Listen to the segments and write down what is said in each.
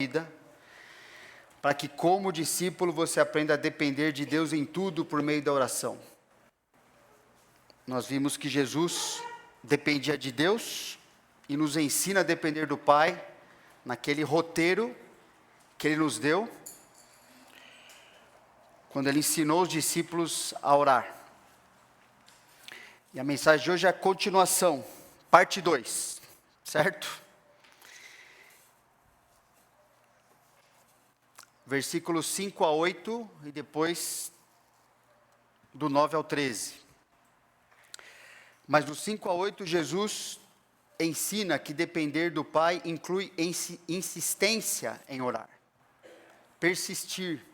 vida, para que como discípulo você aprenda a depender de Deus em tudo por meio da oração. Nós vimos que Jesus dependia de Deus e nos ensina a depender do Pai, naquele roteiro que Ele nos deu, quando Ele ensinou os discípulos a orar. E a mensagem de hoje é a continuação, parte 2, certo? Versículos 5 a 8 e depois do 9 ao 13. Mas do 5 a 8, Jesus ensina que depender do Pai inclui insistência em orar, persistir,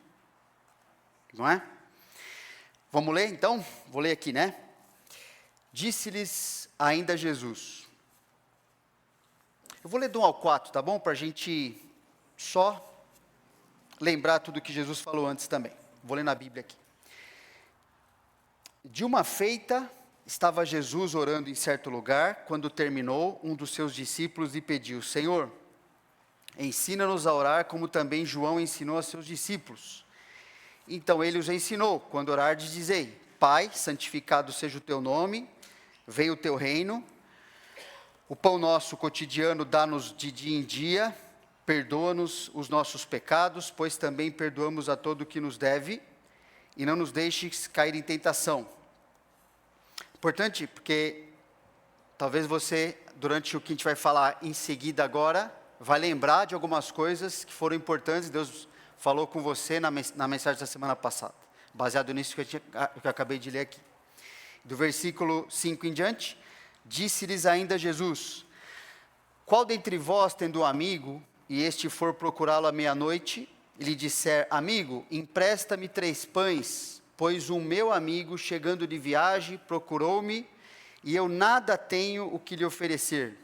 não é? Vamos ler então? Vou ler aqui, né? Disse-lhes ainda Jesus. Eu vou ler do 1 ao 4, tá bom? Para a gente só lembrar tudo que Jesus falou antes também. Vou ler na Bíblia aqui. De uma feita, estava Jesus orando em certo lugar. Quando terminou, um dos seus discípulos lhe pediu: Senhor, ensina-nos a orar como também João ensinou a seus discípulos. Então ele os ensinou: quando orardes, dizei: Pai, santificado seja o teu nome, venha o teu reino, o pão nosso cotidiano dá-nos de dia em dia, perdoa-nos os nossos pecados, pois também perdoamos a todo o que nos deve, e não nos deixes cair em tentação. Importante, porque talvez você, durante o que a gente vai falar em seguida agora, vai lembrar de algumas coisas que foram importantes, Deus falou com você na mensagem da semana passada, baseado nisso que eu acabei de ler aqui. Do versículo 5 em diante, disse-lhes ainda Jesus: qual dentre vós, tendo um amigo, e este for procurá-lo à meia-noite, e lhe disser: amigo, empresta-me 3 pães, pois um meu amigo, chegando de viagem, procurou-me, e eu nada tenho o que lhe oferecer.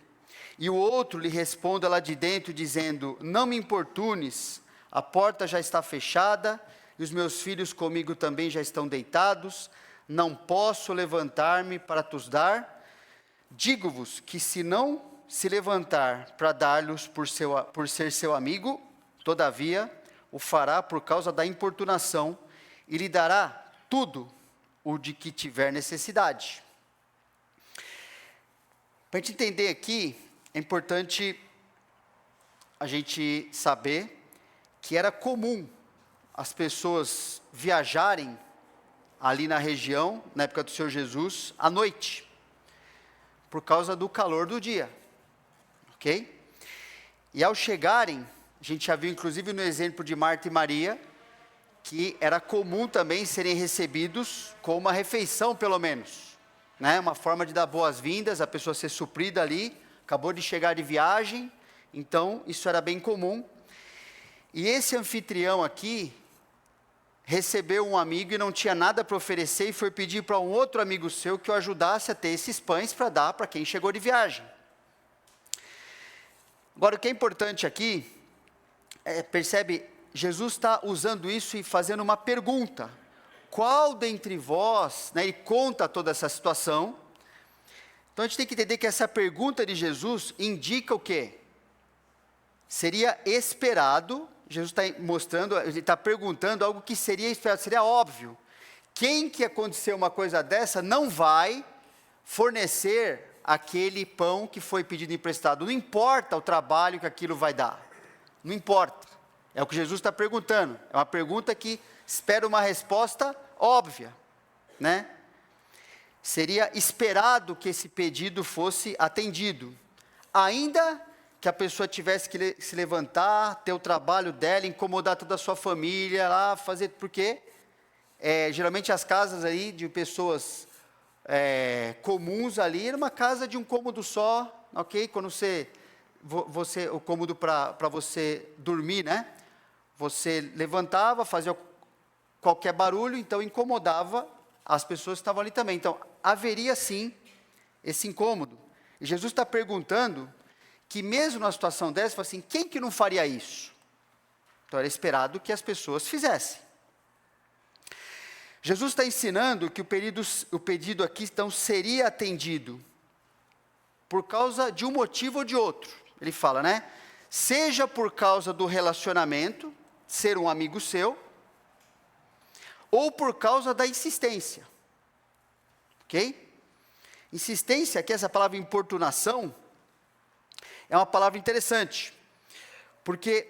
E o outro lhe responda lá de dentro, dizendo: não me importunes, a porta já está fechada, e os meus filhos comigo também já estão deitados, não posso levantar-me para tos dar. Digo-vos que se não se levantar para dar-lhes por ser seu amigo, todavia o fará por causa da importunação, e lhe dará tudo o de que tiver necessidade. Para a gente entender aqui, é importante a gente saber que era comum as pessoas viajarem ali na região, na época do Senhor Jesus, à noite, por causa do calor do dia, ok? E ao chegarem, a gente já viu inclusive no exemplo de Marta e Maria, que era comum também serem recebidos com uma refeição pelo menos, né? Uma forma de dar boas-vindas, a pessoa ser suprida ali, acabou de chegar de viagem, então isso era bem comum. E esse anfitrião aqui recebeu um amigo e não tinha nada para oferecer, e foi pedir para um outro amigo seu que o ajudasse a ter esses pães para dar para quem chegou de viagem. Agora, o que é importante aqui, percebe, Jesus está usando isso e fazendo uma pergunta: qual dentre vós, né, ele conta toda essa situação. Então a gente tem que entender que essa pergunta de Jesus indica o quê? Seria esperado. Jesus está mostrando, ele está perguntando algo que seria esperado, seria óbvio. Quem que aconteceu uma coisa dessa não vai fornecer aquele pão que foi pedido emprestado. Não importa o trabalho que aquilo vai dar. Não importa. É o que Jesus está perguntando. É uma pergunta que espera uma resposta óbvia, né? Seria esperado que esse pedido fosse atendido. Ainda que a pessoa tivesse que se levantar, ter o trabalho dela, incomodar toda a sua família, lá fazer, porque geralmente as casas aí de pessoas comuns ali, era uma casa de um cômodo só, ok? Quando o cômodo para você dormir, né? Você levantava, fazia qualquer barulho, então incomodava as pessoas que estavam ali também. Então, haveria sim esse incômodo. E Jesus está perguntando que mesmo numa situação dessa, fala assim, quem que não faria isso? Então era esperado que as pessoas fizessem. Jesus está ensinando que o pedido aqui então seria atendido por causa de um motivo ou de outro. Ele fala, né? seja por causa do relacionamento, ser um amigo seu, ou por causa da insistência. Ok? Insistência, aqui essa palavra importunação, é uma palavra interessante, porque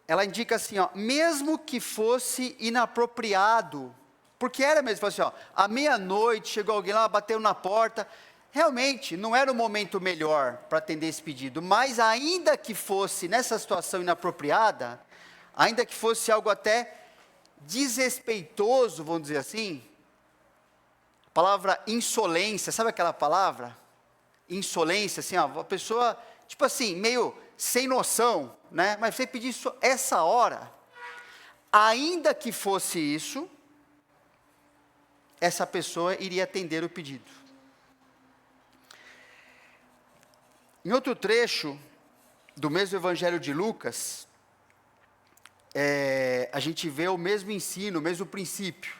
ela indica assim, ó, mesmo que fosse inapropriado, porque era mesmo, assim, ó, à meia-noite chegou alguém lá, bateu na porta, realmente não era o momento melhor para atender esse pedido, mas ainda que fosse nessa situação inapropriada, ainda que fosse algo até desrespeitoso, vamos dizer assim, a palavra insolência, sabe aquela palavra? Insolência, assim, ó, a pessoa, tipo assim, meio sem noção, né? Mas você pedir isso essa hora, ainda que fosse isso, essa pessoa iria atender o pedido. Em outro trecho do mesmo Evangelho de Lucas, a gente vê o mesmo ensino, o mesmo princípio,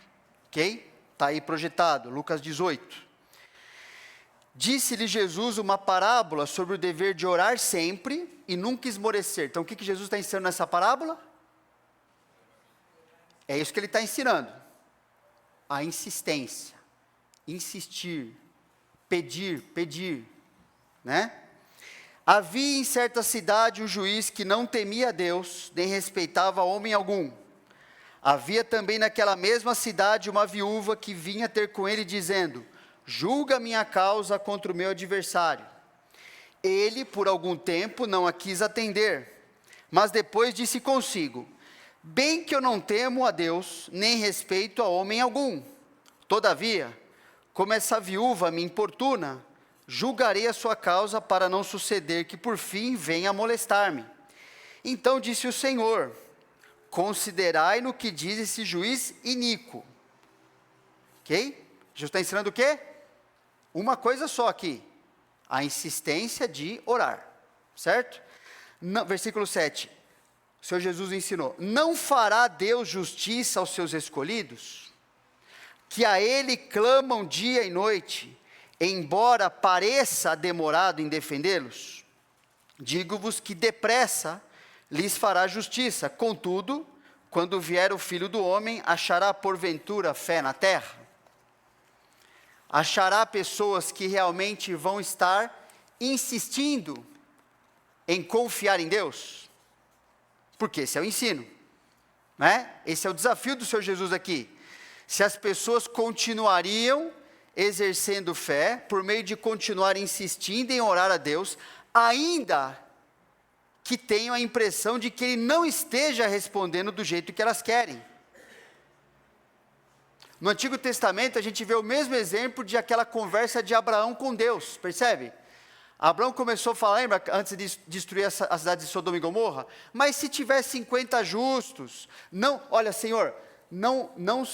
ok? Está aí projetado, Lucas 18. Disse-lhe Jesus uma parábola sobre o dever de orar sempre e nunca esmorecer. Então, o que Jesus está ensinando nessa parábola? É isso que ele está ensinando. A insistência, insistir, pedir, né? Havia em certa cidade um juiz que não temia a Deus, nem respeitava homem algum. Havia também naquela mesma cidade uma viúva que vinha ter com ele dizendo: julga minha causa contra o meu adversário. Ele, por algum tempo, não a quis atender, mas depois disse consigo: bem que eu não temo a Deus, nem respeito a homem algum. Todavia, como essa viúva me importuna, julgarei a sua causa para não suceder que por fim venha a molestar-me. Então disse o Senhor: considerai no que diz esse juiz iníquo. Ok? Jesus está ensinando o quê? Uma coisa só aqui, a insistência de orar, certo? Versículo 7, o Senhor Jesus ensinou: não fará Deus justiça aos seus escolhidos, que a Ele clamam dia e noite, embora pareça demorado em defendê-los? Digo-vos que depressa lhes fará justiça. Contudo, quando vier o Filho do Homem, achará porventura fé na terra? Achará pessoas que realmente vão estar insistindo em confiar em Deus? Porque esse é o ensino, né? Esse é o desafio do Senhor Jesus aqui. Se as pessoas continuariam exercendo fé, por meio de continuar insistindo em orar a Deus, ainda que tenham a impressão de que Ele não esteja respondendo do jeito que elas querem. No Antigo Testamento, a gente vê o mesmo exemplo de aquela conversa de Abraão com Deus, percebe? Abraão começou a falar, lembra, antes de destruir a cidade de Sodoma e Gomorra? Mas se tiver 50 justos, não, olha, Senhor, não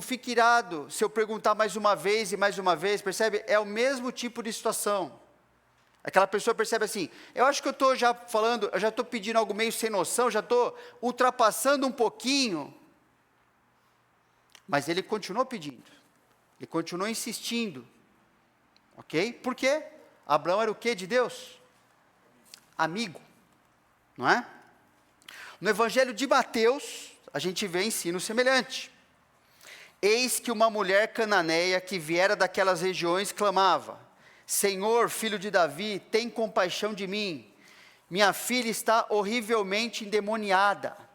fique irado se eu perguntar mais uma vez e mais uma vez, percebe? É o mesmo tipo de situação. Aquela pessoa percebe assim: eu acho que eu estou já falando, eu já estou pedindo algo meio sem noção, já estou ultrapassando um pouquinho. Mas ele continuou pedindo, ele continuou insistindo, ok? Por quê? Abraão era o quê de Deus? Amigo, não é? No Evangelho de Mateus, a gente vê ensino semelhante. Eis que uma mulher cananeia que viera daquelas regiões clamava: Senhor, filho de Davi, tem compaixão de mim, minha filha está horrivelmente endemoniada.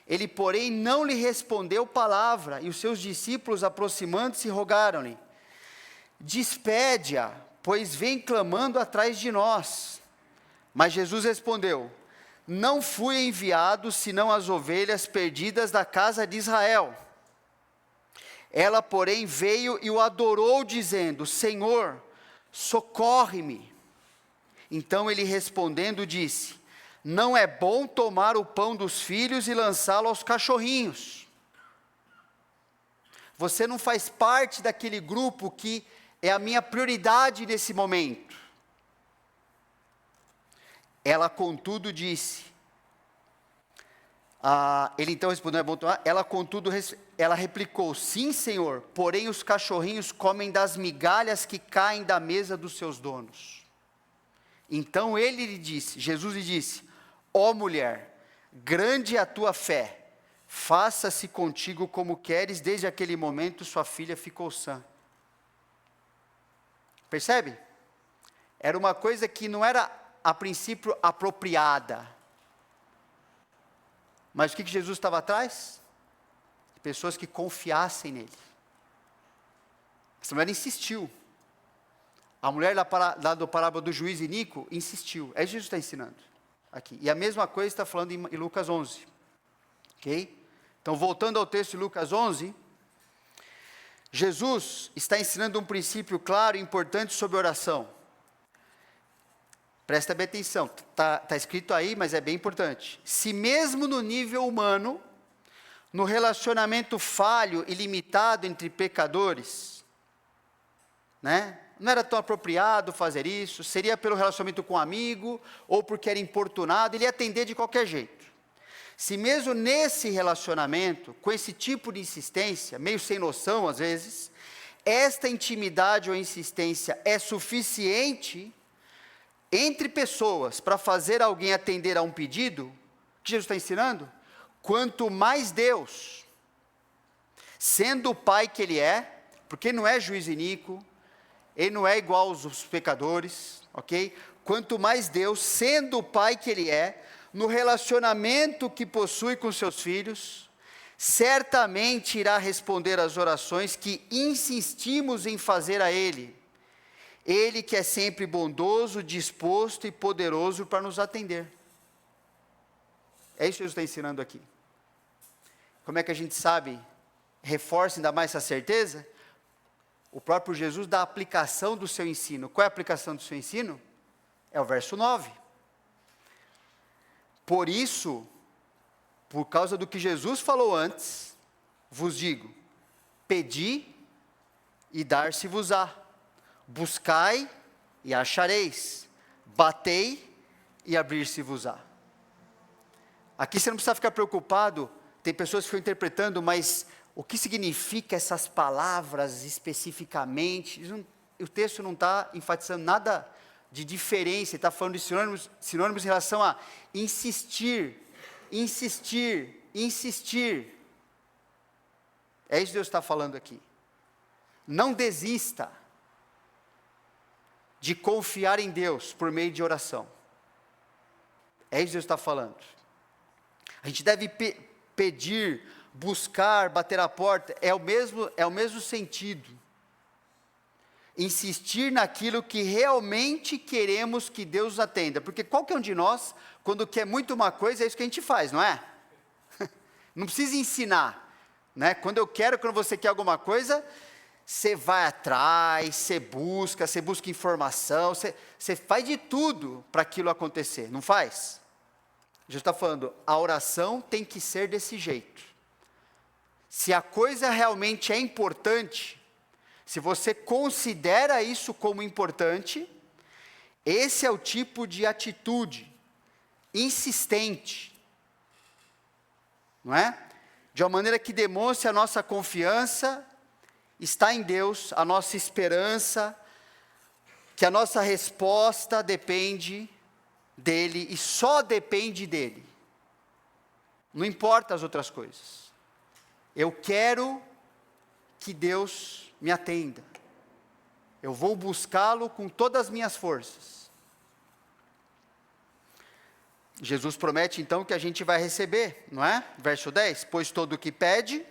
Ele, porém, não lhe respondeu palavra, e os seus discípulos, aproximando-se, rogaram-lhe: despede-a, pois vem clamando atrás de nós. Mas Jesus respondeu: não fui enviado senão as ovelhas perdidas da casa de Israel. Ela, porém, veio e o adorou, dizendo: Senhor, socorre-me. Então ele respondendo disse: não é bom tomar o pão dos filhos e lançá-lo aos cachorrinhos. Você não faz parte daquele grupo que é a minha prioridade nesse momento. Ela contudo disse, ele então respondeu: é bom tomar? Ela contudo, ela replicou: sim, Senhor, porém os cachorrinhos comem das migalhas que caem da mesa dos seus donos. Então Jesus lhe disse: Ó mulher, grande é a tua fé, faça-se contigo como queres. Desde aquele momento sua filha ficou sã. Percebe? Era uma coisa que não era a princípio apropriada. Mas o que Jesus estava atrás? Pessoas que confiassem nele. Essa mulher insistiu. A mulher lá do parábola do juiz Inico insistiu. É isso que Jesus está ensinando aqui. E a mesma coisa está falando em Lucas 11. Ok? Então, voltando ao texto de Lucas 11, Jesus está ensinando um princípio claro e importante sobre oração. Presta bem atenção, está escrito aí, mas é bem importante. Se mesmo no nível humano, no relacionamento falho e limitado entre pecadores, né? Não era tão apropriado fazer isso, seria pelo relacionamento com um amigo, ou porque era importunado, ele ia atender de qualquer jeito. Se mesmo nesse relacionamento, com esse tipo de insistência, meio sem noção às vezes, esta intimidade ou insistência é suficiente entre pessoas para fazer alguém atender a um pedido, que Jesus está ensinando, quanto mais Deus, sendo o Pai que Ele é, porque não é juiz iníquo, Ele não é igual aos pecadores, ok? Quanto mais Deus, sendo o Pai que Ele é, no relacionamento que possui com seus filhos, certamente irá responder às orações que insistimos em fazer a Ele. Ele que é sempre bondoso, disposto e poderoso para nos atender. É isso que Jesus está ensinando aqui. Como é que a gente sabe, reforça ainda mais essa certeza? O próprio Jesus dá a aplicação do seu ensino. Qual é a aplicação do seu ensino? É o verso 9. Por isso, por causa do que Jesus falou antes, vos digo, pedi e dar-se-vos-á. Buscai e achareis, batei e abrir-se-vos-á. Aqui você não precisa ficar preocupado, tem pessoas que ficam interpretando, mas o que significa essas palavras especificamente? O texto não está enfatizando nada de diferença, ele está falando de sinônimos em relação a insistir, insistir, insistir. É isso que Deus está falando aqui. Não desista de confiar em Deus por meio de oração. É isso que Deus está falando. A gente deve pedir, buscar, bater a porta, é o mesmo sentido. Insistir naquilo que realmente queremos que Deus atenda. Porque qualquer um de nós, quando quer muito uma coisa, é isso que a gente faz, não é? Não precisa ensinar, né? Quando você quer alguma coisa, você vai atrás, você busca informação, você faz de tudo para aquilo acontecer, não faz? Jesus está falando, a oração tem que ser desse jeito. Se a coisa realmente é importante, se você considera isso como importante, esse é o tipo de atitude insistente, não é? De uma maneira que demonstre a nossa confiança está em Deus, a nossa esperança, que a nossa resposta depende dEle e só depende dEle. Não importa as outras coisas. Eu quero que Deus me atenda. Eu vou buscá-lo com todas as minhas forças. Jesus promete então que a gente vai receber, não é? Verso 10, pois todo o que pede,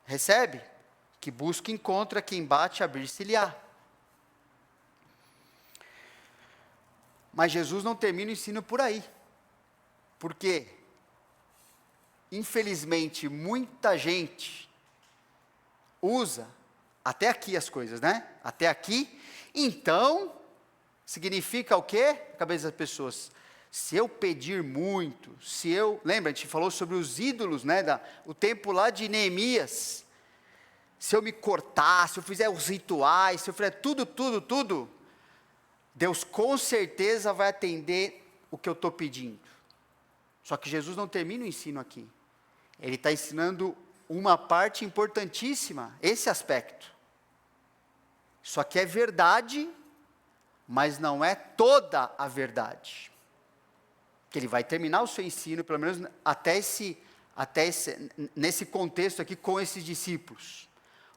recebe. Que busca, encontra, quem bate, abrir-se-lhe-á. Mas Jesus não termina o ensino por aí. Porque, infelizmente, muita gente usa, até aqui as coisas, né? Até aqui, então, significa o quê? Na cabeça das pessoas. Se eu pedir muito, lembra, a gente falou sobre os ídolos, né? O tempo lá de Neemias. Se eu me cortar, se eu fizer os rituais, se eu fizer tudo, Deus com certeza vai atender o que eu estou pedindo. Só que Jesus não termina o ensino aqui. Ele está ensinando uma parte importantíssima, esse aspecto. Só que é verdade, mas não é toda a verdade. que ele vai terminar o seu ensino, pelo menos nesse contexto aqui com esses discípulos.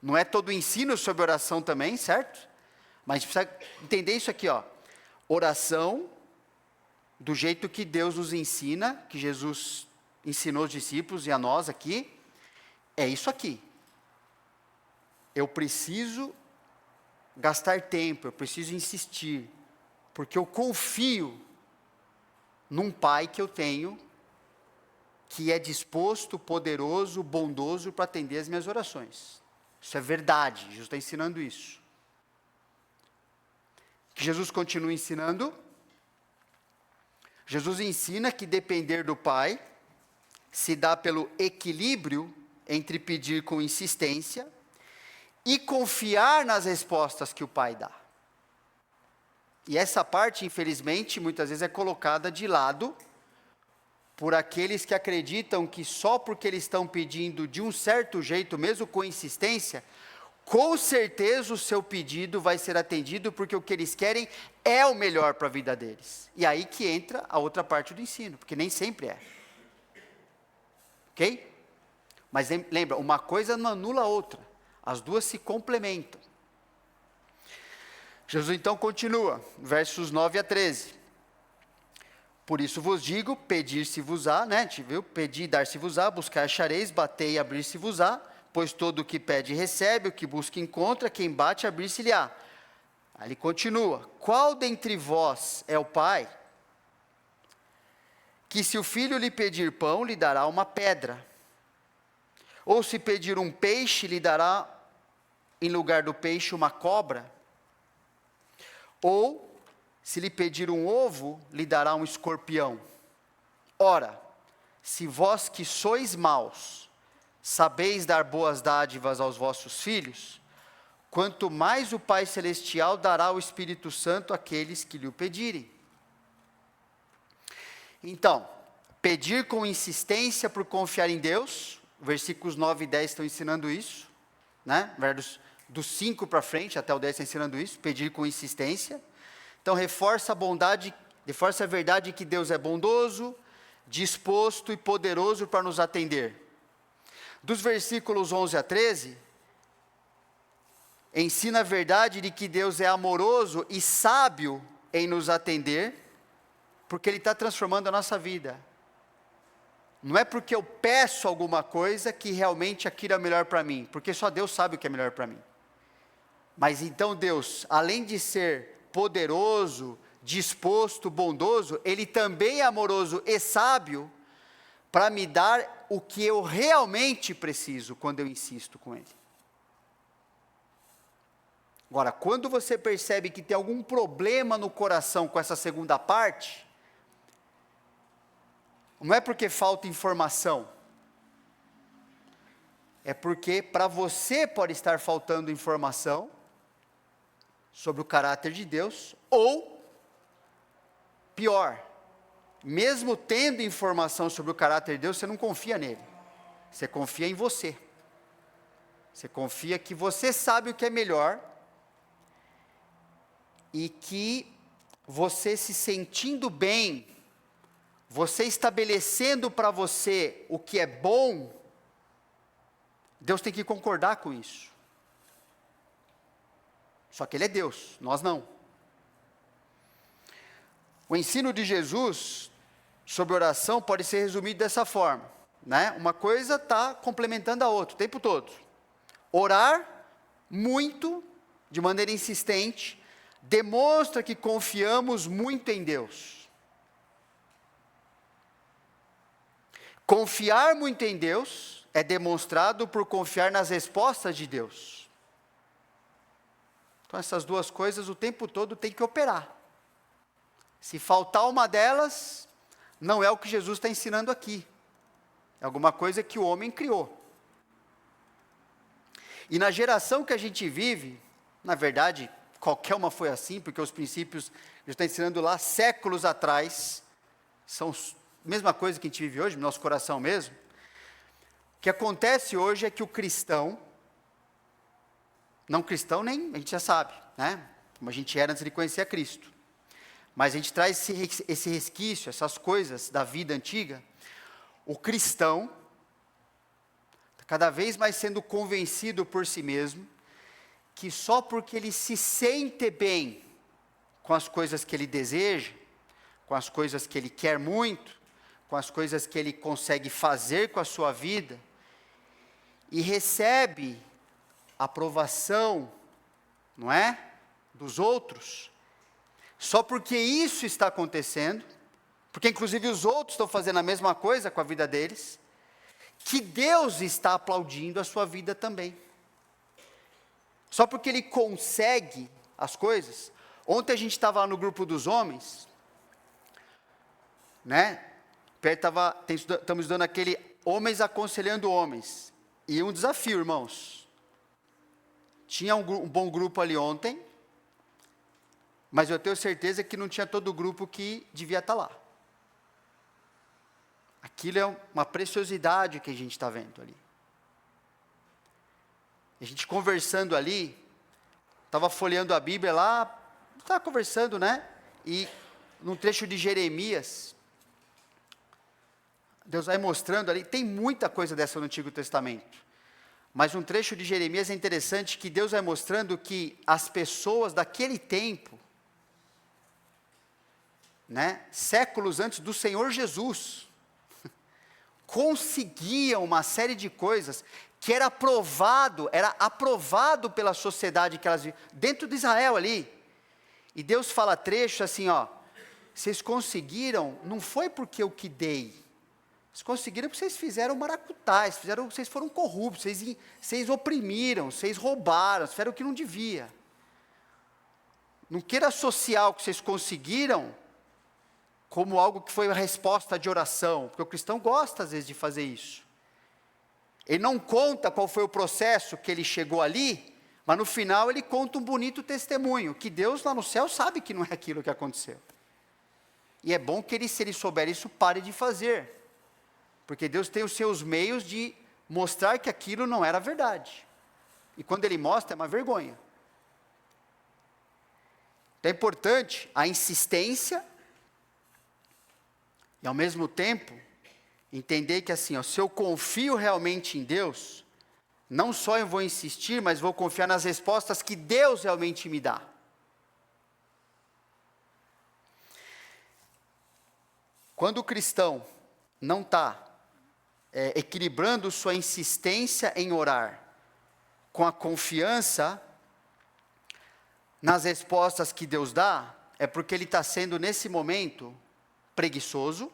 Não é todo o ensino sobre oração também, certo? Mas a gente precisa entender isso aqui, ó. Oração, do jeito que Deus nos ensina, que Jesus ensinou os discípulos e a nós aqui, é isso aqui. Eu preciso gastar tempo, eu preciso insistir, porque eu confio num Pai que eu tenho, que é disposto, poderoso, bondoso para atender as minhas orações. Isso é verdade, Jesus está ensinando isso. Que Jesus continua ensinando. Jesus ensina que depender do Pai se dá pelo equilíbrio entre pedir com insistência e confiar nas respostas que o Pai dá. E essa parte, infelizmente, muitas vezes é colocada de lado por aqueles que acreditam que só porque eles estão pedindo de um certo jeito, mesmo com insistência, com certeza o seu pedido vai ser atendido, porque o que eles querem é o melhor para a vida deles. E aí que entra a outra parte do ensino, porque nem sempre é. Ok? Mas lembra, uma coisa não anula a outra. As duas se complementam. Jesus então continua, versos 9 a 13. Por isso vos digo, pedir-se-vos-á, né? A gente viu? Pedir, dar-se-vos-á, buscar, achareis, bater e abrir-se-vos-á, pois todo o que pede recebe, o que busca encontra, quem bate abrir-se-lhe-á. Aí ele continua, qual dentre vós é o pai, que se o filho lhe pedir pão, lhe dará uma pedra? Ou se pedir um peixe, lhe dará em lugar do peixe uma cobra? Ou, se lhe pedir um ovo, lhe dará um escorpião? Ora, se vós que sois maus, sabeis dar boas dádivas aos vossos filhos, quanto mais o Pai Celestial dará o Espírito Santo àqueles que lhe o pedirem. Então, pedir com insistência por confiar em Deus, versículos 9 e 10 estão ensinando isso, né? Do 5 para frente, até o 10 está ensinando isso, pedir com insistência. Então, reforça a verdade que Deus é bondoso, disposto e poderoso para nos atender. Dos versículos 11 a 13, ensina a verdade de que Deus é amoroso e sábio em nos atender, porque Ele está transformando a nossa vida. Não é porque eu peço alguma coisa que realmente aquilo é melhor para mim, porque só Deus sabe o que é melhor para mim. Mas então Deus, além de ser poderoso, disposto, bondoso, Ele também é amoroso e sábio para me dar o que eu realmente preciso quando eu insisto com Ele. Agora, quando você percebe que tem algum problema no coração com essa segunda parte, não é porque falta informação, é porque para você pode estar faltando informação sobre o caráter de Deus, ou, pior, mesmo tendo informação sobre o caráter de Deus, você não confia nele, você confia em você, você confia que você sabe o que é melhor, e que você se sentindo bem, você estabelecendo para você o que é bom, Deus tem que concordar com isso. Só que Ele é Deus, nós não. O ensino de Jesus sobre oração pode ser resumido dessa forma, né? Uma coisa está complementando a outra o tempo todo. Orar muito, de maneira insistente, demonstra que confiamos muito em Deus. Confiar muito em Deus é demonstrado por confiar nas respostas de Deus. Então essas duas coisas o tempo todo tem que operar. Se faltar uma delas, não é o que Jesus está ensinando aqui. É alguma coisa que o homem criou. E na geração que a gente vive, na verdade, qualquer uma foi assim, porque os princípios, Jesus está ensinando lá séculos atrás, são a mesma coisa que a gente vive hoje, no nosso coração mesmo. O que acontece hoje é que o cristão, não cristão nem, a gente já sabe, né? Como a gente era antes de conhecer a Cristo. mas a gente traz esse resquício, essas coisas da vida antiga. O cristão, cada vez mais sendo convencido por si mesmo, que só porque ele se sente bem com as coisas que ele deseja, com as coisas que ele quer muito, com as coisas que ele consegue fazer com a sua vida, e recebe aprovação, não é? Dos outros, só porque isso está acontecendo, porque inclusive os outros estão fazendo a mesma coisa com a vida deles, que Deus está aplaudindo a sua vida também. Só porque ele consegue as coisas. Ontem a gente estava lá no grupo dos homens, né? Estamos dando aquele homens aconselhando homens. E um desafio, irmãos. Tinha um bom grupo ali ontem, mas eu tenho certeza que não tinha todo o grupo que devia estar lá. Aquilo é uma preciosidade que a gente está vendo ali. A gente conversando ali, estava folheando a Bíblia lá, estava conversando, né? E num trecho de Jeremias, Deus vai mostrando ali, tem muita coisa dessa no Antigo Testamento, mas um trecho de Jeremias é interessante, que Deus vai mostrando que as pessoas daquele tempo, né, séculos antes do Senhor Jesus, conseguiam uma série de coisas que era aprovado pela sociedade que elas viviam, dentro de Israel ali. E Deus fala trecho assim, ó, vocês conseguiram, não foi porque eu que dei, vocês conseguiram porque vocês fizeram maracutais, vocês foram corruptos, vocês oprimiram, vocês roubaram, fizeram o que não devia. Não queira associar o que vocês conseguiram como algo que foi a resposta de oração, porque o cristão gosta às vezes de fazer isso. Ele não conta qual foi o processo que ele chegou ali, mas no final ele conta um bonito testemunho, que Deus lá no céu sabe que não é aquilo que aconteceu. E é bom que ele, se ele souber isso, pare de fazer, porque Deus tem os seus meios de mostrar que aquilo não era verdade. E quando ele mostra, é uma vergonha. Então é importante a insistência, e ao mesmo tempo, entender que assim, ó, se eu confio realmente em Deus, não só eu vou insistir, mas vou confiar nas respostas que Deus realmente me dá. Quando o cristão não está equilibrando sua insistência em orar com a confiança nas respostas que Deus dá, é porque ele está sendo nesse momento preguiçoso, ou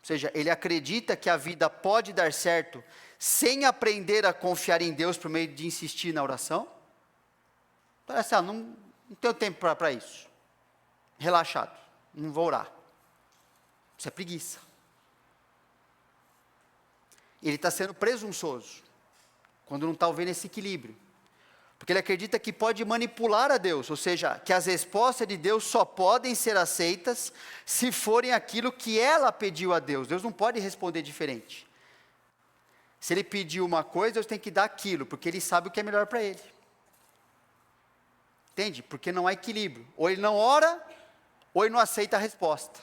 seja, ele acredita que a vida pode dar certo sem aprender a confiar em Deus por meio de insistir na oração. Então, assim, não tenho tempo para isso. Relaxado, não vou orar. Isso é preguiça. Ele está sendo presunçoso, quando não está vendo esse equilíbrio. Porque ele acredita que pode manipular a Deus, ou seja, que as respostas de Deus só podem ser aceitas se forem aquilo que ela pediu a Deus. Deus não pode responder diferente. Se ele pediu uma coisa, Deus tem que dar aquilo, porque ele sabe o que é melhor para ele. Entende? Porque não há equilíbrio. Ou ele não ora, ou ele não aceita a resposta.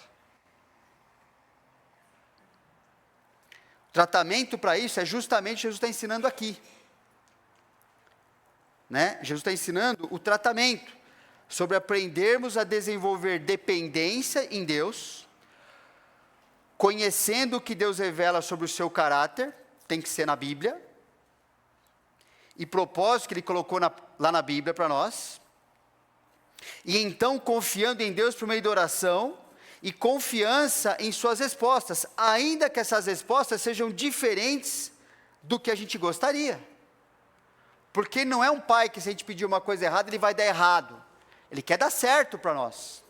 O tratamento para isso é justamente Jesus está ensinando aqui. Né? Jesus está ensinando o tratamento sobre aprendermos a desenvolver dependência em Deus, conhecendo o que Deus revela sobre o seu caráter, tem que ser na Bíblia, e propósito que Ele colocou lá na Bíblia para nós, e então confiando em Deus por meio da oração, e confiança em suas respostas, ainda que essas respostas sejam diferentes do que a gente gostaria. Porque não é um pai que se a gente pedir uma coisa errada, ele vai dar errado. Ele quer dar certo para nós.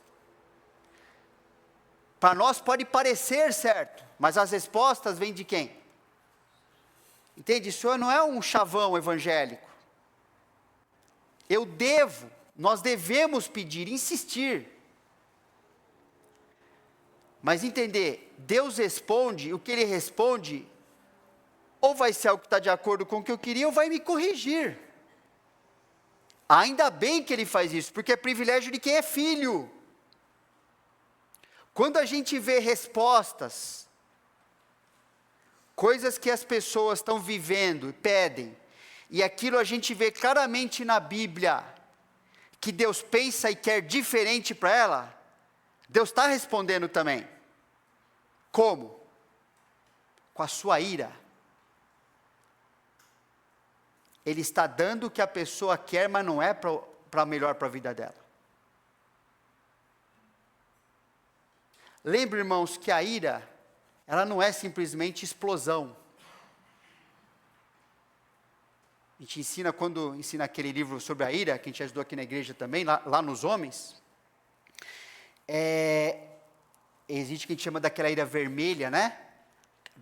Para nós pode parecer certo, mas as respostas vêm de quem? Entende? Isso não é um chavão evangélico. Nós devemos pedir, insistir. Mas entender, Deus responde, o que Ele responde ou vai ser algo que está de acordo com o que eu queria, ou vai me corrigir. Ainda bem que Ele faz isso, porque é privilégio de quem é filho. Quando a gente vê respostas, coisas que as pessoas estão vivendo e pedem, e aquilo a gente vê claramente na Bíblia, que Deus pensa e quer diferente para ela, Deus está respondendo também. Como? Com a sua ira. Ele está dando o que a pessoa quer, mas não é para melhor para a vida dela. Lembre, irmãos, que a ira, ela não é simplesmente explosão. A gente ensina, quando ensina aquele livro sobre a ira, que a gente ajudou aqui na igreja também, lá nos homens, existe o que a gente chama daquela ira vermelha, né?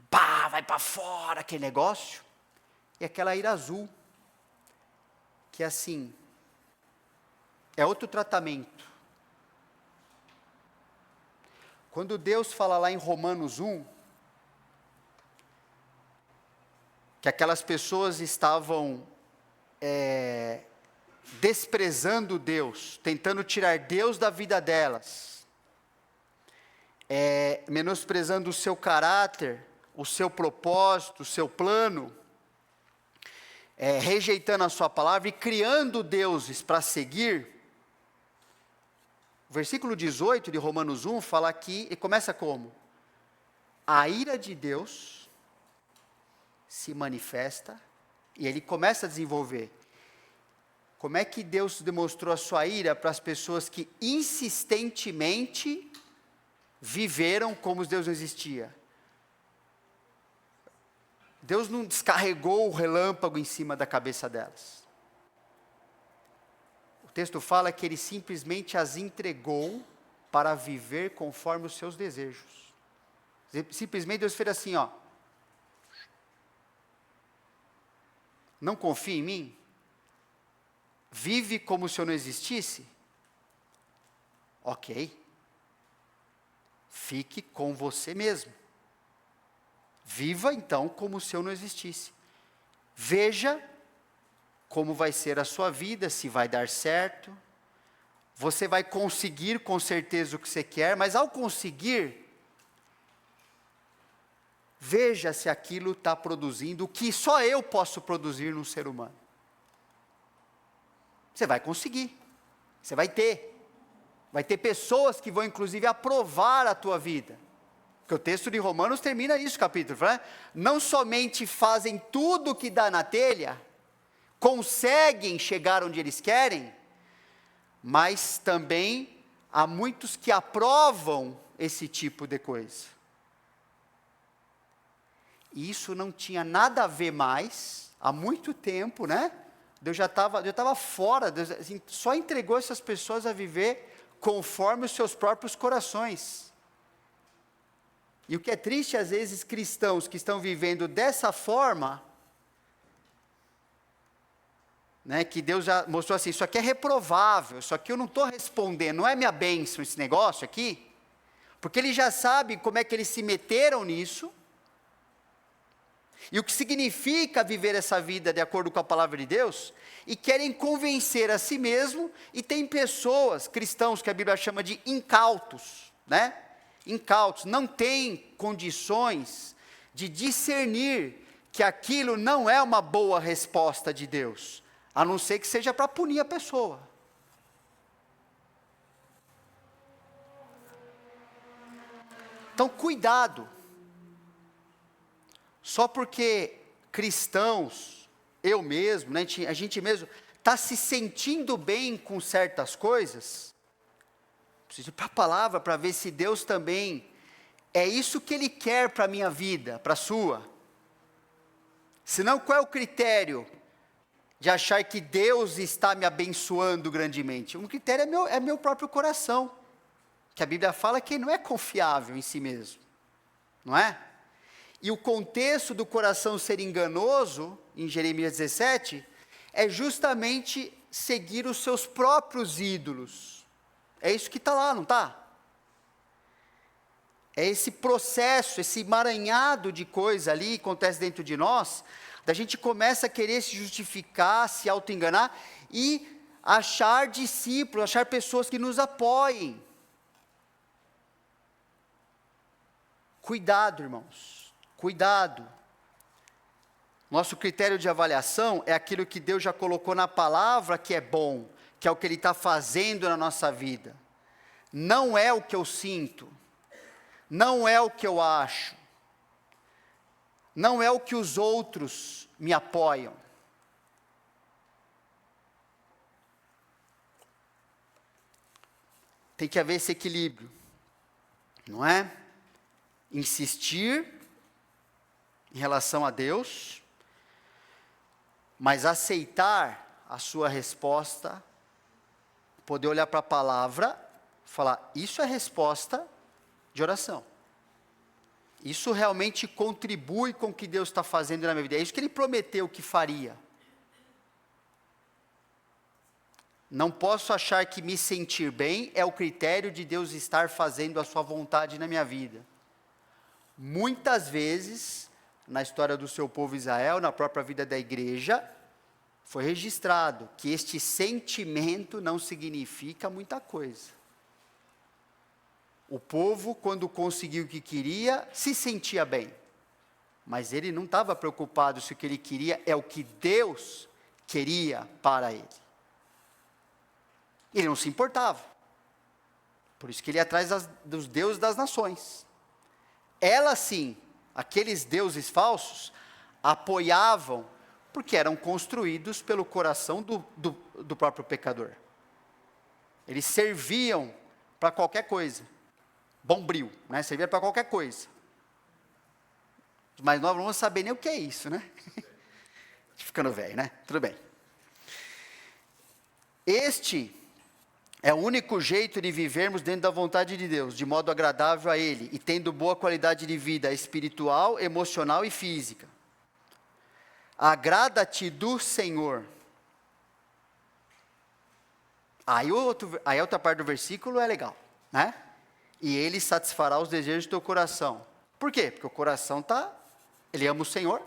Pá, vai para fora aquele negócio. E aquela ira azul, que assim, é outro tratamento. Quando Deus fala lá em Romanos 1, que aquelas pessoas estavam desprezando Deus, tentando tirar Deus da vida delas, menosprezando o seu caráter, o seu propósito, o seu plano, rejeitando a sua palavra e criando deuses para seguir. O versículo 18 de Romanos 1 fala aqui, e começa como? A ira de Deus se manifesta, e ele começa a desenvolver. Como é que Deus demonstrou a sua ira para as pessoas que insistentemente viveram como Deus não existia? Deus não descarregou o relâmpago em cima da cabeça delas. O texto fala que ele simplesmente as entregou para viver conforme os seus desejos. Simplesmente Deus fez assim, ó. Não confia em mim? Vive como se eu não existisse? Ok. Fique com você mesmo. Viva então como se eu não existisse. Veja como vai ser a sua vida, se vai dar certo. Você vai conseguir com certeza o que você quer, mas ao conseguir, veja se aquilo está produzindo o que só eu posso produzir num ser humano. Você vai conseguir, você vai ter pessoas que vão inclusive aprovar a tua vida. Porque o texto de Romanos termina isso, capítulo, né? Não somente fazem tudo o que dá na telha, conseguem chegar onde eles querem, mas também há muitos que aprovam esse tipo de coisa. E isso não tinha nada a ver mais, há muito tempo, né? Deus já estava fora, Deus assim, só entregou essas pessoas a viver conforme os seus próprios corações. E o que é triste, às vezes, cristãos que estão vivendo dessa forma, né, que Deus já mostrou assim, isso aqui é reprovável, isso aqui eu não estou respondendo, não é minha bênção esse negócio aqui, porque ele já sabe como é que eles se meteram nisso, e o que significa viver essa vida de acordo com a palavra de Deus, e querem convencer a si mesmo, e tem pessoas, cristãos, que a Bíblia chama de incautos, né? Incautos, não têm condições de discernir que aquilo não é uma boa resposta de Deus, a não ser que seja para punir a pessoa. Então, cuidado. Só porque cristãos, eu mesmo, né, a gente mesmo, está se sentindo bem com certas coisas, preciso ir para a palavra para ver se Deus também é isso que Ele quer para a minha vida, para a sua. Senão, qual é o critério de achar que Deus está me abençoando grandemente? Um critério é meu próprio coração, que a Bíblia fala que não é confiável em si mesmo, não é? E o contexto do coração ser enganoso, em Jeremias 17, é justamente seguir os seus próprios ídolos. É isso que está lá, não está? É esse processo, esse emaranhado de coisa ali que acontece dentro de nós, da gente começa a querer se justificar, se auto-enganar e achar discípulos, achar pessoas que nos apoiem. Cuidado, irmãos, cuidado. Nosso critério de avaliação é aquilo que Deus já colocou na palavra que é bom, que é o que Ele está fazendo na nossa vida. Não é o que eu sinto, não é o que eu acho, não é o que os outros me apoiam. Tem que haver esse equilíbrio, não é? Insistir em relação a Deus, mas aceitar a sua resposta, poder olhar para a palavra, falar, isso é resposta de oração. Isso realmente contribui com o que Deus está fazendo na minha vida. É isso que Ele prometeu que faria. Não posso achar que me sentir bem é o critério de Deus estar fazendo a sua vontade na minha vida. Muitas vezes, na história do seu povo Israel, na própria vida da igreja, foi registrado que este sentimento não significa muita coisa. O povo, quando conseguiu o que queria, se sentia bem. Mas ele não estava preocupado se o que ele queria é o que Deus queria para ele. Ele não se importava. Por isso que ele ia atrás dos deuses das nações. Elas sim, aqueles deuses falsos, apoiavam, porque eram construídos pelo coração do próprio pecador. Eles serviam para qualquer coisa. Bombril, né? Servia para qualquer coisa. Mas nós não vamos saber nem o que é isso, né? Ficando velho, né? Tudo bem. Este é o único jeito de vivermos dentro da vontade de Deus, de modo agradável a Ele, e tendo boa qualidade de vida espiritual, emocional e física. Agrada-te do Senhor. Aí a outra parte do versículo é legal, né? E Ele satisfará os desejos do teu coração. Por quê? Porque o coração ele ama o Senhor,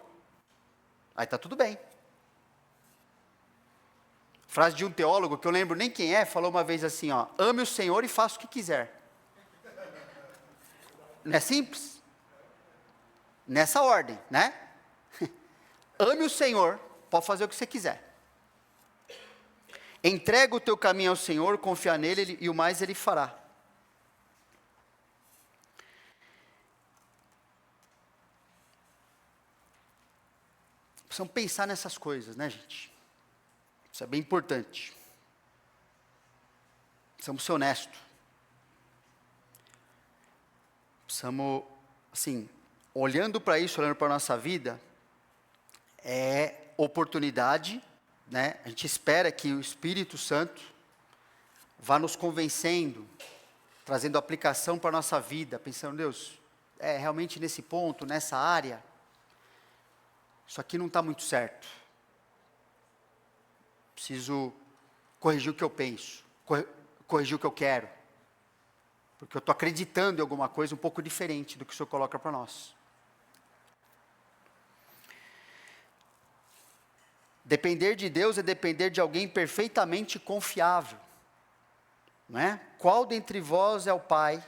aí está tudo bem. Frase de um teólogo, que eu lembro nem quem é, falou uma vez assim, ó, ame o Senhor e faça o que quiser. Não é simples? Nessa ordem, né? Ame o Senhor, pode fazer o que você quiser. Entrega o teu caminho ao Senhor, confia nele e o mais Ele fará. Precisamos pensar nessas coisas, né, gente? Isso é bem importante. Precisamos ser honestos. Precisamos, assim, olhando para isso, olhando para a nossa vida, é oportunidade, né? A gente espera que o Espírito Santo vá nos convencendo, trazendo aplicação para a nossa vida, pensando, Deus, realmente nesse ponto, nessa área, isso aqui não está muito certo. Preciso corrigir o que eu penso, corrigir o que eu quero, porque eu estou acreditando em alguma coisa um pouco diferente do que o Senhor coloca para nós. Depender de Deus é depender de alguém perfeitamente confiável, não é? Qual dentre vós é o pai,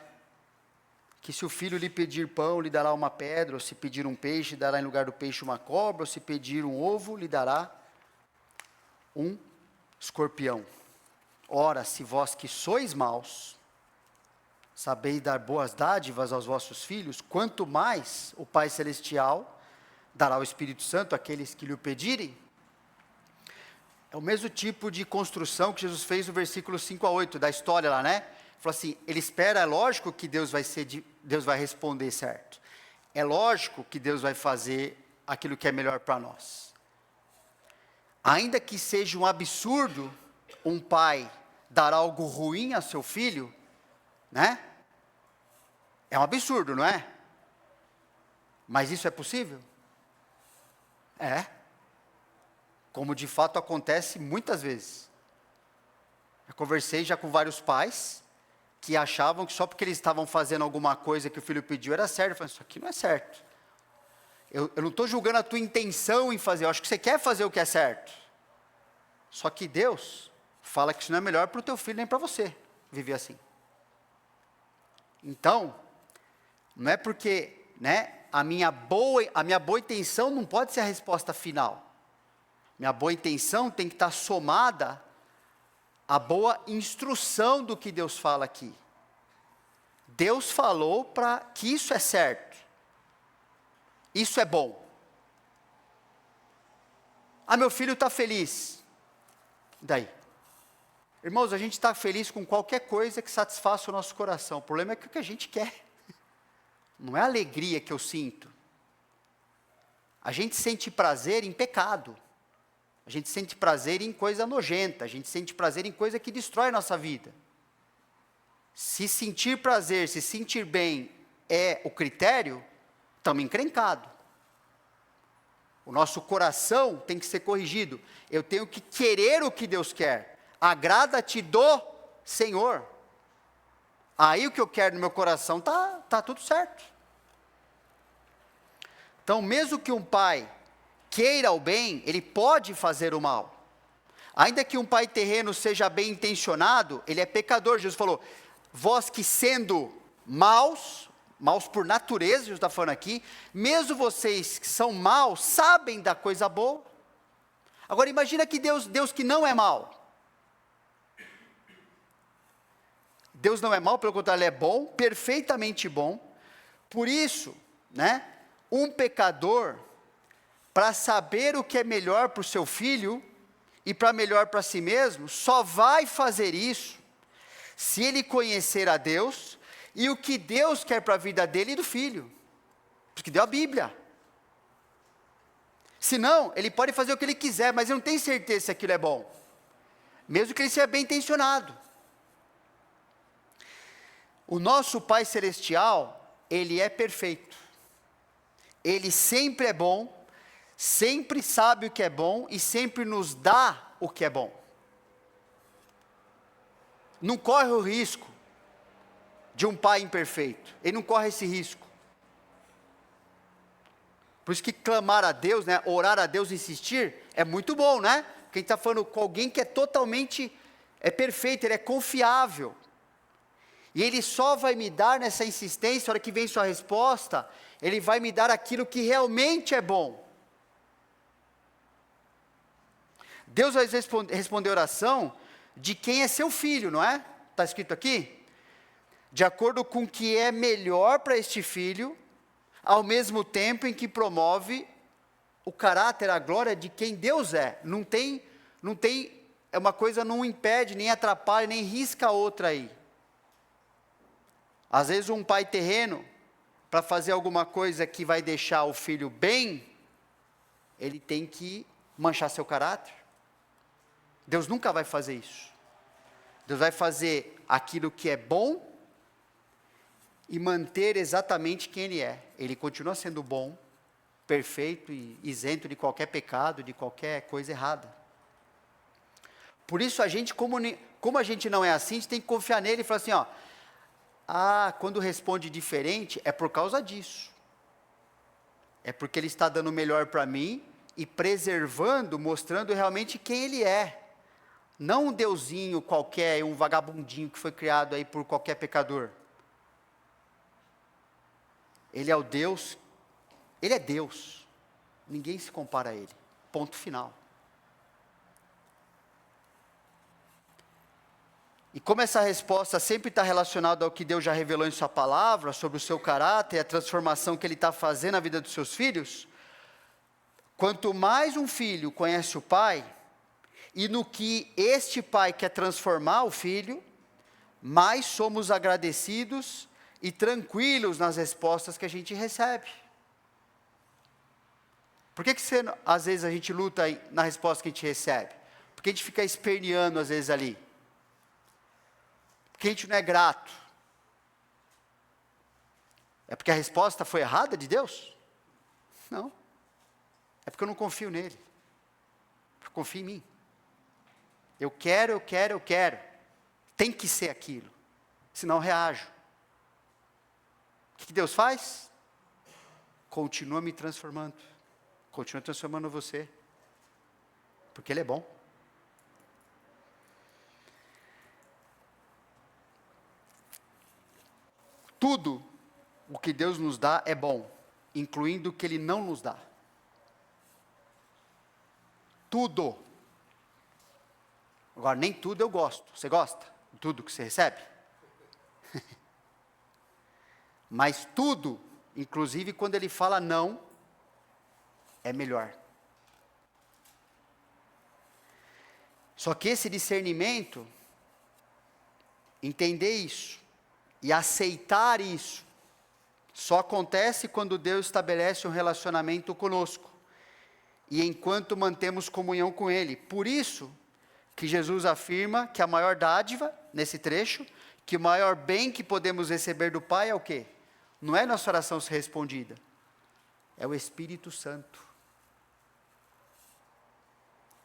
que se o filho lhe pedir pão, lhe dará uma pedra, ou se pedir um peixe, dará em lugar do peixe uma cobra, ou se pedir um ovo, lhe dará um escorpião. Ora, se vós que sois maus, sabeis dar boas dádivas aos vossos filhos, quanto mais o Pai Celestial dará o Espírito Santo àqueles que lhe o pedirem. É o mesmo tipo de construção que Jesus fez no versículo 5 a 8, da história lá, né? Falou assim, ele espera, é lógico que Deus vai responder certo. É lógico que Deus vai fazer aquilo que é melhor para nós. Ainda que seja um absurdo um pai dar algo ruim a seu filho, né? É um absurdo, não é? Mas isso é possível? É. Como de fato acontece muitas vezes. Eu conversei já com vários pais que achavam que só porque eles estavam fazendo alguma coisa que o filho pediu era certo. Eu falei, isso aqui não é certo. Eu não estou julgando a tua intenção em fazer, eu acho que você quer fazer o que é certo. Só que Deus fala que isso não é melhor para o teu filho nem para você viver assim. Então, não é porque né, a minha boa intenção não pode ser a resposta final. Minha boa intenção tem que estar somada à boa instrução do que Deus fala aqui. Deus falou para que isso é certo. Isso é bom. Ah, meu filho está feliz. E daí? Irmãos, a gente está feliz com qualquer coisa que satisfaça o nosso coração. O problema é que o que a gente quer. Não é a alegria que eu sinto. A gente sente prazer em pecado. A gente sente prazer em coisa nojenta. A gente sente prazer em coisa que destrói a nossa vida. Se sentir prazer, se sentir bem é o critério, estamos encrencados. O nosso coração tem que ser corrigido. Eu tenho que querer o que Deus quer. Agrada-te do Senhor. Aí o que eu quero no meu coração tá tudo certo. Então, mesmo que um pai queira o bem, ele pode fazer o mal. Ainda que um pai terreno seja bem intencionado, ele é pecador. Jesus falou, vós que sendo maus por natureza, Jesus está falando aqui, mesmo vocês que são maus, sabem da coisa boa. Agora imagina que Deus que não é mau. Deus não é mau, pelo contrário, Ele é bom, perfeitamente bom. Por isso, né, um pecador, para saber o que é melhor para o seu filho, e para melhor para si mesmo, só vai fazer isso, se ele conhecer a Deus, e o que Deus quer para a vida dele e do filho, porque deu a Bíblia. Senão, ele pode fazer o que ele quiser, mas ele não tem certeza se aquilo é bom, mesmo que ele seja bem intencionado. O nosso Pai Celestial, Ele é perfeito. Ele sempre é bom, sempre sabe o que é bom e sempre nos dá o que é bom. Não corre o risco de um pai imperfeito. Ele não corre esse risco. Por isso que clamar a Deus, né, orar a Deus, insistir, é muito bom, né? Porque a gente está falando com alguém que é totalmente perfeito, ele é confiável. E Ele só vai me dar nessa insistência, a hora que vem sua resposta, Ele vai me dar aquilo que realmente é bom. Deus vai responder a oração de quem é seu filho, não é? Está escrito aqui? De acordo com o que é melhor para este filho, ao mesmo tempo em que promove o caráter, a glória de quem Deus é. Não tem, uma coisa não impede, nem atrapalha, nem risca a outra aí. Às vezes um pai terreno, para fazer alguma coisa que vai deixar o filho bem, ele tem que manchar seu caráter. Deus nunca vai fazer isso. Deus vai fazer aquilo que é bom e manter exatamente quem Ele é. Ele continua sendo bom, perfeito e isento de qualquer pecado, de qualquer coisa errada. Por isso a gente, como a gente não é assim, a gente tem que confiar nele e falar assim, quando responde diferente, é por causa disso. É porque Ele está dando o melhor para mim e preservando, mostrando realmente quem Ele é. Não um deusinho qualquer, um vagabundinho que foi criado aí por qualquer pecador. Ele é o Deus, Ele é Deus. Ninguém se compara a Ele. Ponto final. E como essa resposta sempre está relacionada ao que Deus já revelou em sua palavra, sobre o seu caráter e a transformação que Ele está fazendo na vida dos seus filhos, quanto mais um filho conhece o pai, e no que este pai quer transformar o filho, mais somos agradecidos e tranquilos nas respostas que a gente recebe. Por que às vezes a gente luta na resposta que a gente recebe? Porque a gente fica esperneando às vezes ali. Porque a gente não é grato. É porque a resposta foi errada de Deus? Não. É porque eu não confio nele. Eu confio em mim. Eu quero. Tem que ser aquilo. Senão eu reajo. O que Deus faz? Continua me transformando. Continua transformando você. Porque Ele é bom. Tudo o que Deus nos dá é bom, incluindo o que Ele não nos dá. Tudo. Agora, nem tudo eu gosto. Você gosta? Tudo que você recebe? Mas tudo, inclusive quando Ele fala não, é melhor. Só que esse discernimento, entender isso e aceitar isso, só acontece quando Deus estabelece um relacionamento conosco e enquanto mantemos comunhão com Ele. Por isso que Jesus afirma que a maior dádiva, nesse trecho, que o maior bem que podemos receber do Pai é o quê? Não é nossa oração ser respondida, é o Espírito Santo.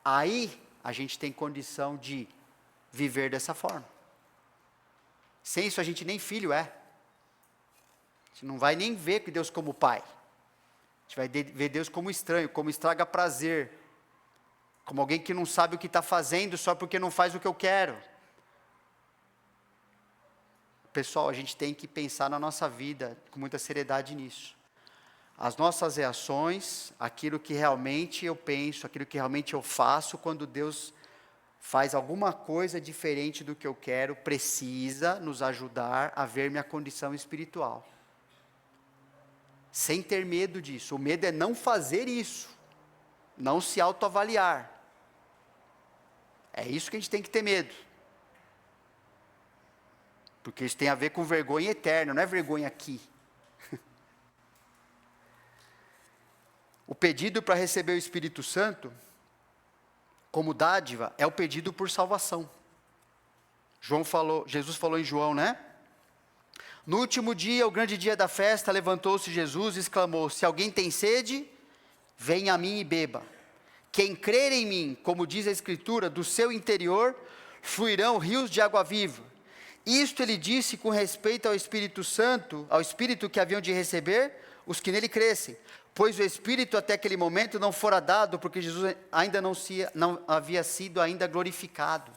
Aí a gente tem condição de viver dessa forma. Sem isso a gente nem filho é. A gente não vai nem ver Deus como pai. A gente vai ver Deus como estranho, como estraga prazer. Como alguém que não sabe o que está fazendo só porque não faz o que eu quero. Pessoal, a gente tem que pensar na nossa vida com muita seriedade nisso. As nossas reações, aquilo que realmente eu penso, aquilo que realmente eu faço, quando Deus faz alguma coisa diferente do que eu quero, precisa nos ajudar a ver minha condição espiritual. Sem ter medo disso. O medo é não fazer isso, não se autoavaliar. É isso que a gente tem que ter medo. Porque isso tem a ver com vergonha eterna, não é vergonha aqui. O pedido para receber o Espírito Santo, como dádiva, é o pedido por salvação. Jesus falou em João, né? No último dia, o grande dia da festa, levantou-se Jesus e exclamou: se alguém tem sede, venha a mim e beba. Quem crer em mim, como diz a Escritura, do seu interior fluirão rios de água viva. Isto ele disse com respeito ao Espírito Santo, ao Espírito que haviam de receber os que nele crescem. Pois o Espírito até aquele momento não fora dado, porque Jesus ainda não havia sido ainda glorificado.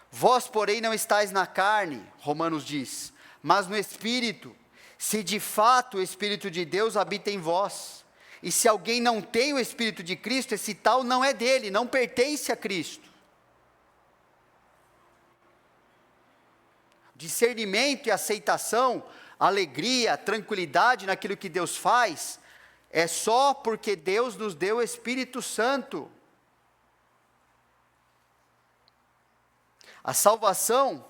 Vós, porém, não estáis na carne, Romanos diz, mas no Espírito, se de fato o Espírito de Deus habita em vós. E se alguém não tem o Espírito de Cristo, esse tal não é dele, não pertence a Cristo. Discernimento e aceitação, alegria, tranquilidade naquilo que Deus faz, é só porque Deus nos deu o Espírito Santo. A salvação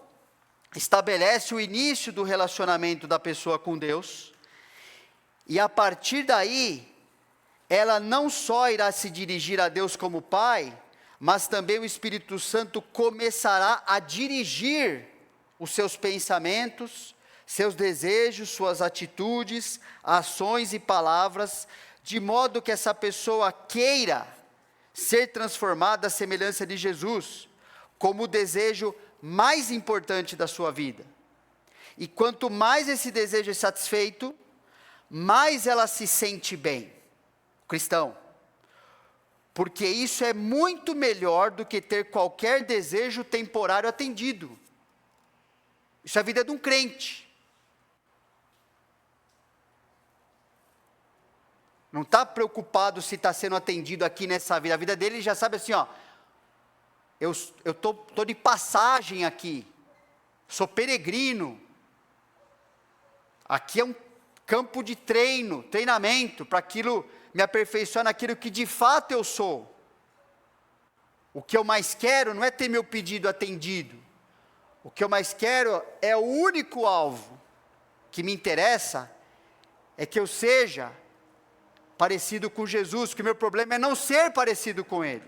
estabelece o início do relacionamento da pessoa com Deus, e a partir daí, ela não só irá se dirigir a Deus como Pai, mas também o Espírito Santo começará a dirigir os seus pensamentos, seus desejos, suas atitudes, ações e palavras, de modo que essa pessoa queira ser transformada à semelhança de Jesus, como o desejo mais importante da sua vida. E quanto mais esse desejo é satisfeito, mais ela se sente bem, cristão. Porque isso é muito melhor do que ter qualquer desejo temporário atendido. Isso é a vida de um crente. Não está preocupado se está sendo atendido aqui nessa vida. A vida dele já sabe assim, ó. Eu estou de passagem aqui. Sou Aqui é um campo de treinamento, para aquilo, me aperfeiçoar naquilo que de fato eu sou. O que eu mais quero não é ter meu pedido atendido. O que eu mais quero é o único alvo que me interessa, é que eu seja parecido com Jesus, porque o meu problema é não ser parecido com Ele.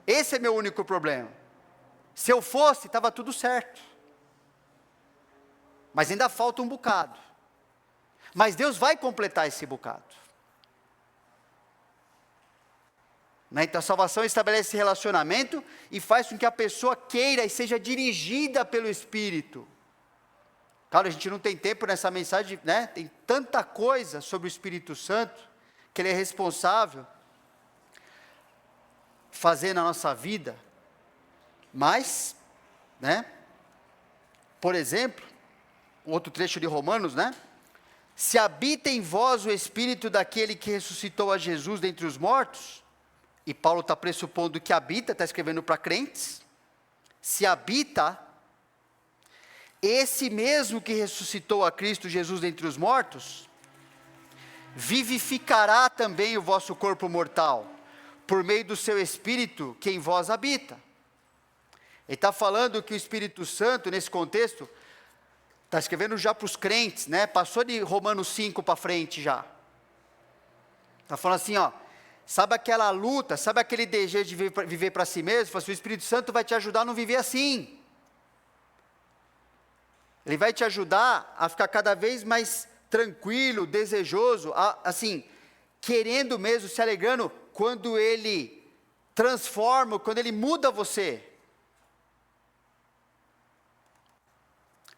Esse é meu único problema. Se eu fosse, estava tudo certo. Mas ainda falta um bocado. Mas Deus vai completar esse bocado. Então a salvação estabelece esse relacionamento e faz com que a pessoa queira e seja dirigida pelo Espírito. Claro, a gente não tem tempo nessa mensagem, né? Tem tanta coisa sobre o Espírito Santo, que Ele é responsável fazer na nossa vida. Mas, né? Por exemplo, outro trecho de Romanos, né? Se habita em vós o Espírito daquele que ressuscitou a Jesus dentre os mortos, e Paulo está pressupondo que habita, está escrevendo para crentes, se habita, esse mesmo que ressuscitou a Cristo Jesus dentre os mortos, vivificará também o vosso corpo mortal, por meio do seu Espírito que em vós habita. Ele está falando que o Espírito Santo, nesse contexto, está escrevendo já para os crentes, né? Passou de Romanos 5 para frente já. Está falando assim, ó, sabe aquela luta, sabe aquele desejo de viver para si mesmo? Assim, o Espírito Santo vai te ajudar a não viver assim. Ele vai te ajudar a ficar cada vez mais tranquilo, desejoso, assim, querendo mesmo, se alegrando, quando Ele transforma, quando Ele muda você.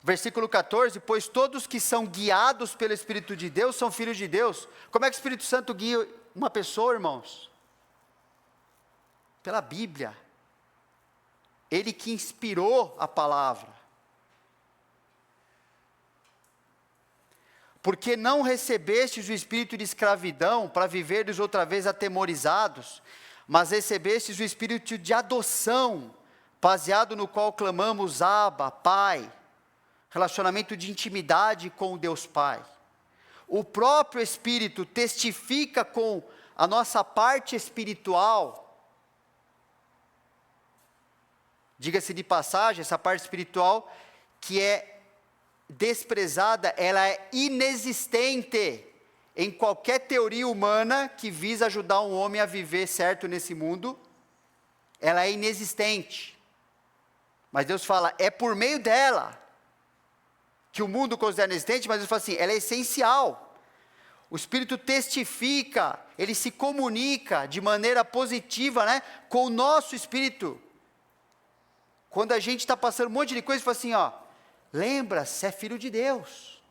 Versículo 14, pois todos que são guiados pelo Espírito de Deus são filhos de Deus. Como é que o Espírito Santo guia uma pessoa, irmãos? Pela Bíblia. Ele que inspirou a palavra. Porque não recebestes o espírito de escravidão para viverdes outra vez atemorizados, mas recebestes o espírito de adoção, baseado no qual clamamos Abba, Pai. Relacionamento de intimidade com o Deus Pai. O próprio Espírito testifica com a nossa parte espiritual. Diga-se de passagem, essa parte espiritual que é desprezada, ela é inexistente em qualquer teoria humana que visa ajudar um homem a viver certo nesse mundo. Ela é inexistente. Mas Deus fala, é por meio dela que o mundo considera inexistente, mas Deus fala assim, ela é essencial. O Espírito testifica, ele se comunica de maneira positiva, né, com o nosso espírito. Quando a gente está passando um monte de coisa, fala assim, ó, lembra, você é filho de Deus.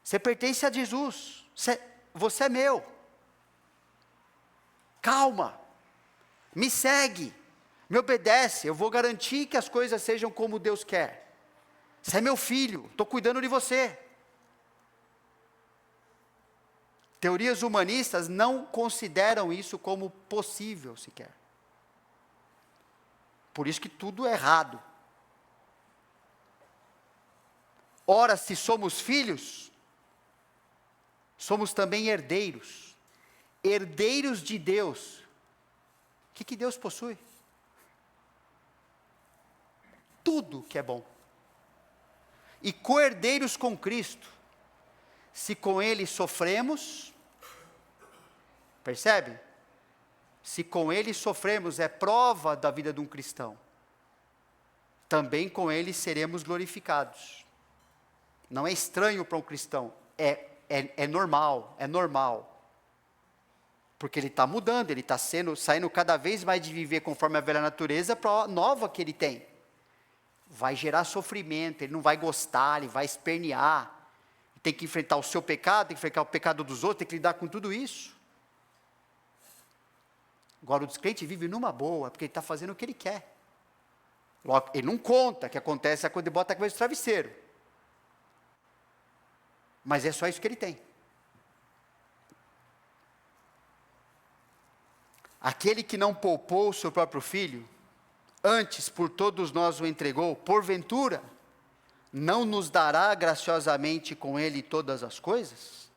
Você pertence a Jesus. Você é meu. Calma. Me segue. Me obedece. Eu vou garantir que as coisas sejam como Deus quer. Você é meu filho, estou cuidando de você. Teorias humanistas não consideram isso como possível sequer. Por isso que tudo é errado. Ora, se somos filhos, somos também herdeiros. Herdeiros de Deus. O que Deus possui? Tudo que é bom. E co-herdeiros com Cristo, se com Ele sofremos, percebe? Se com Ele sofremos, é prova da vida de um cristão, também com Ele seremos glorificados. Não é estranho para um cristão, é normal, porque ele está mudando, ele está saindo cada vez mais de viver conforme a velha natureza para a nova que ele tem. Vai gerar sofrimento, ele não vai gostar, ele vai espernear, tem que enfrentar o seu pecado, tem que enfrentar o pecado dos outros, tem que lidar com tudo isso. Agora o descrente vive numa boa, porque ele está fazendo o que ele quer. Logo, ele não conta, que acontece quando ele bota a cabeça no travesseiro. Mas é só isso que ele tem. Aquele que não poupou o seu próprio filho, antes por todos nós o entregou, porventura, não nos dará graciosamente com ele todas as coisas?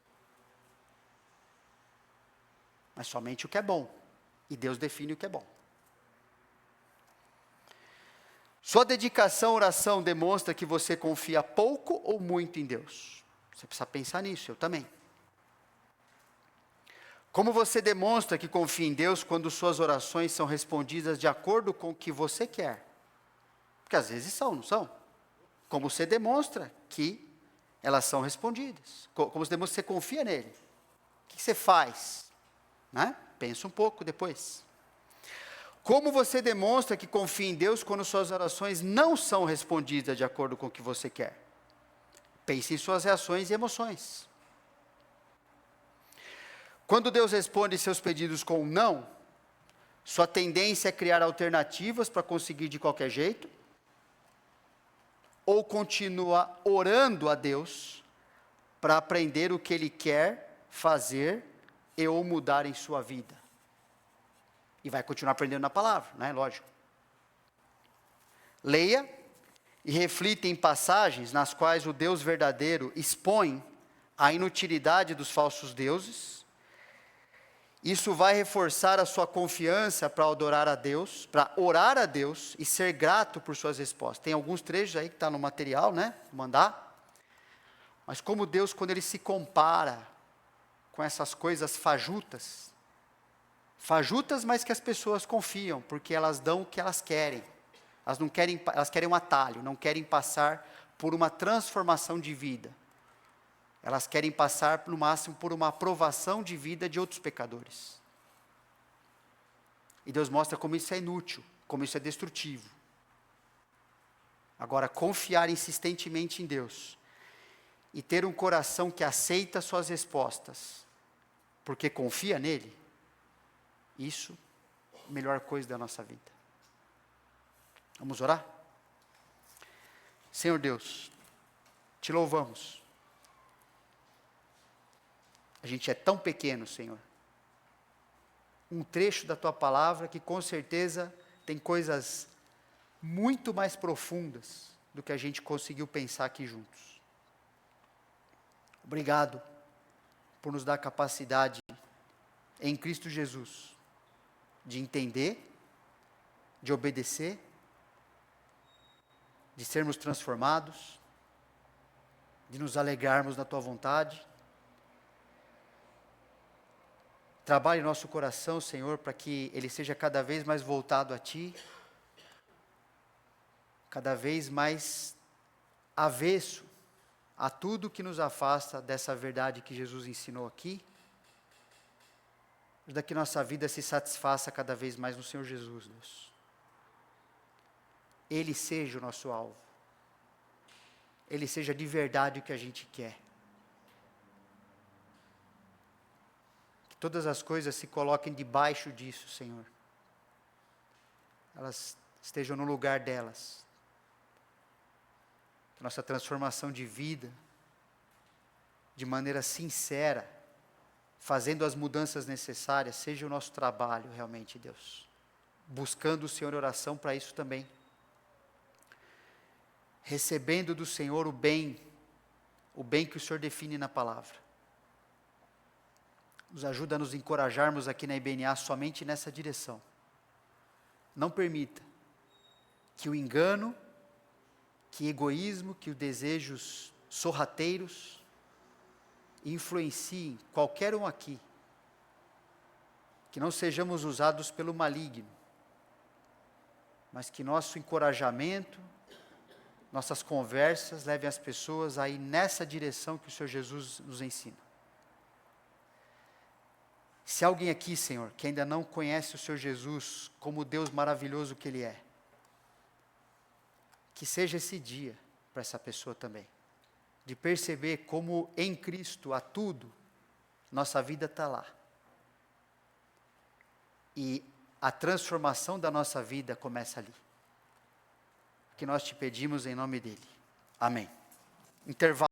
Mas somente o que é bom, e Deus define o que é bom. Sua dedicação à oração demonstra que você confia pouco ou muito em Deus? Você precisa pensar nisso, eu também. Como você demonstra que confia em Deus quando suas orações são respondidas de acordo com o que você quer? Porque às vezes são, não são? Como você demonstra que elas são respondidas? Como você demonstra que você confia nele? O que você faz? Né? Pensa um pouco depois. Como você demonstra que confia em Deus quando suas orações não são respondidas de acordo com o que você quer? Pense em suas reações e emoções. Quando Deus responde seus pedidos com um não, sua tendência é criar alternativas para conseguir de qualquer jeito? ou continua orando a Deus para aprender o que Ele quer fazer e ou mudar em sua vida. E vai continuar aprendendo na palavra, né? Lógico. Leia e reflita em passagens nas quais o Deus verdadeiro expõe a inutilidade dos falsos deuses. Isso vai reforçar a sua confiança para adorar a Deus, para orar a Deus e ser grato por suas respostas. Tem alguns trechos aí que está no material, né? Vou mandar. Mas como Deus, quando Ele se compara com essas coisas fajutas, mas que as pessoas confiam, porque elas dão o que elas querem. Elas não querem, elas querem um atalho, não querem passar por uma transformação de vida. Elas querem passar, no máximo, por uma aprovação de vida de outros pecadores. E Deus mostra como isso é inútil, como isso é destrutivo. Agora, confiar insistentemente em Deus e ter um coração que aceita suas respostas, porque confia nele, isso é a melhor coisa da nossa vida. Vamos orar? Senhor Deus, te louvamos. A gente é tão pequeno, Senhor. Um trecho da Tua palavra que com certeza tem coisas muito mais profundas do que a gente conseguiu pensar aqui juntos. Obrigado por nos dar capacidade em Cristo Jesus de entender, de obedecer, de sermos transformados, de nos alegrarmos na Tua vontade. Trabalhe em nosso coração, Senhor, para que ele seja cada vez mais voltado a Ti, cada vez mais avesso a tudo que nos afasta dessa verdade que Jesus ensinou aqui, para que nossa vida se satisfaça cada vez mais no Senhor Jesus, Deus. Ele seja o nosso alvo, Ele seja de verdade o que a gente quer. Todas as coisas se coloquem debaixo disso, Senhor. Elas estejam no lugar delas. Nossa transformação de vida, de maneira sincera, fazendo as mudanças necessárias, seja o nosso trabalho realmente, Deus. Buscando o Senhor oração para isso também. Recebendo do Senhor o bem que o Senhor define na palavra. Nos ajuda a nos encorajarmos aqui na IBNA somente nessa direção. Não permita que o engano, que o egoísmo, que os desejos sorrateiros influenciem qualquer um aqui. Que não sejamos usados pelo maligno, mas que nosso encorajamento, nossas conversas levem as pessoas a ir nessa direção que o Senhor Jesus nos ensina. Se alguém aqui, Senhor, que ainda não conhece o Senhor Jesus como o Deus maravilhoso que Ele é, que seja esse dia para essa pessoa também, de perceber como em Cristo há tudo, nossa vida está lá. E a transformação da nossa vida começa ali. Que nós te pedimos em nome dEle. Amém. Intervalo.